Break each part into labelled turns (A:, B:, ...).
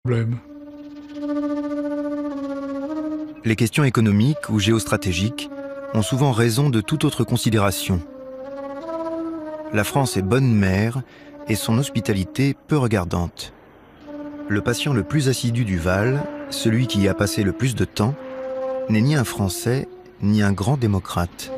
A: problème.
B: Les questions économiques ou géostratégiques ont souvent raison de toute autre considération. La France est bonne mère et son hospitalité peu regardante. Le patient le plus assidu du Val, celui qui y a passé le plus de temps, n'est ni un Français, ni un grand démocrate.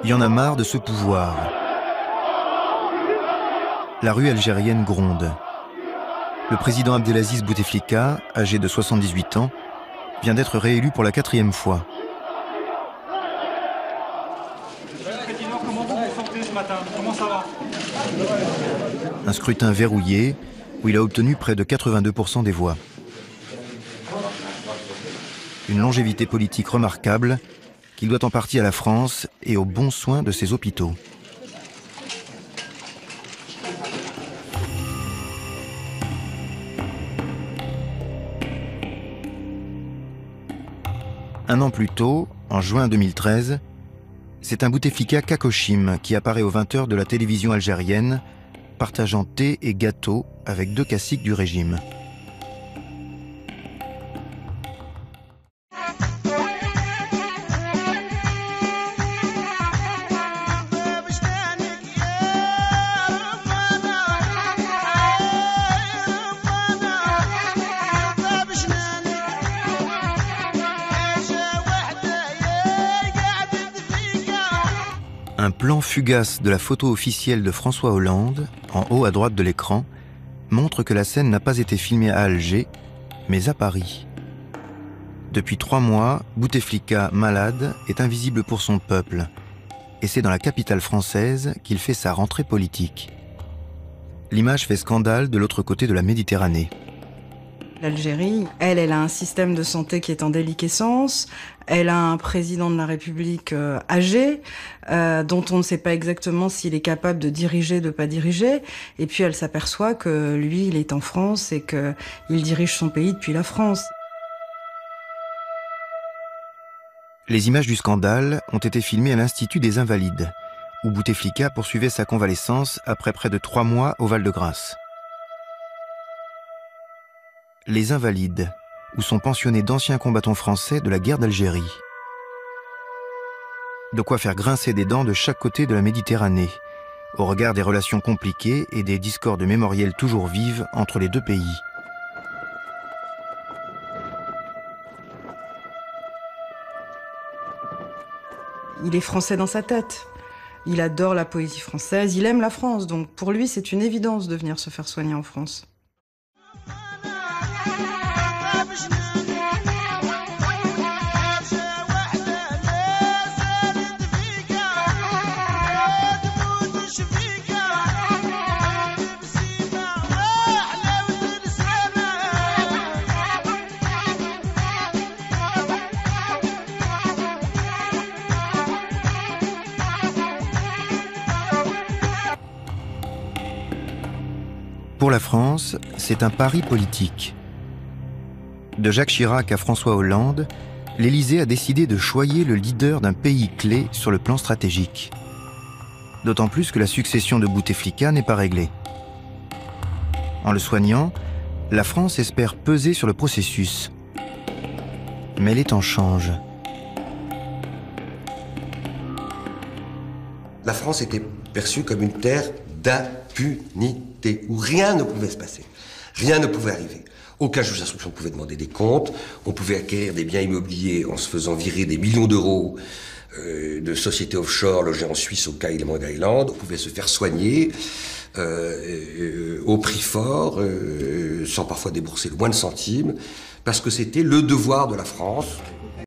B: Il y en a marre de ce pouvoir. La rue algérienne gronde. Le président Abdelaziz Bouteflika, âgé de 78 ans, vient d'être réélu pour la 4e fois.
C: Président, comment vous vous sentez ce matin? Comment ça va?
B: Un scrutin verrouillé où il a obtenu près de 82% des voix. Une longévité politique remarquable qu'il doit en partie à la France et aux bons soins de ses hôpitaux. Un an plus tôt, en juin 2013, c'est un Bouteflika Kakochim qui apparaît aux 20h de la télévision algérienne, partageant thé et gâteaux avec 2 caciques du régime. Un plan fugace de la photo officielle de François Hollande, en haut à droite de l'écran, montre que la scène n'a pas été filmée à Alger, mais à Paris. Depuis 3 mois, Bouteflika, malade, est invisible pour son peuple. Et c'est dans la capitale française qu'il fait sa rentrée politique. L'image fait scandale de l'autre côté de la Méditerranée.
D: L'Algérie, elle a un système de santé qui est en déliquescence. Elle a un président de la République âgé, dont on ne sait pas exactement s'il est capable de diriger, de pas diriger. Et puis elle s'aperçoit que lui, il est en France et qu'il dirige son pays depuis la France.
B: Les images du scandale ont été filmées à l'Institut des Invalides, où Bouteflika poursuivait sa convalescence après près de 3 mois au Val-de-Grâce. Les Invalides, où sont pensionnés d'anciens combattants français de la guerre d'Algérie. De quoi faire grincer des dents de chaque côté de la Méditerranée, au regard des relations compliquées et des discordes mémorielles toujours vives entre les 2 pays.
D: Il est français dans sa tête. Il adore la poésie française, il aime la France. Donc pour lui, c'est une évidence de venir se faire soigner en France.
B: Pour la France, c'est un pari politique. De Jacques Chirac à François Hollande, l'Élysée a décidé de choyer le leader d'un pays clé sur le plan stratégique. D'autant plus que la succession de Bouteflika n'est pas réglée. En le soignant, la France espère peser sur le processus. Mais les temps changent.
E: La France était perçue comme une terre d'impunité, où rien ne pouvait se passer, rien ne pouvait arriver. Aucun juge d'instruction ne pouvait demander des comptes, on pouvait acquérir des biens immobiliers en se faisant virer des millions d'euros de sociétés offshore logées en Suisse, au Cayman Island, on pouvait se faire soigner au prix fort, sans parfois débourser le moindre centime, parce que c'était le devoir de la France.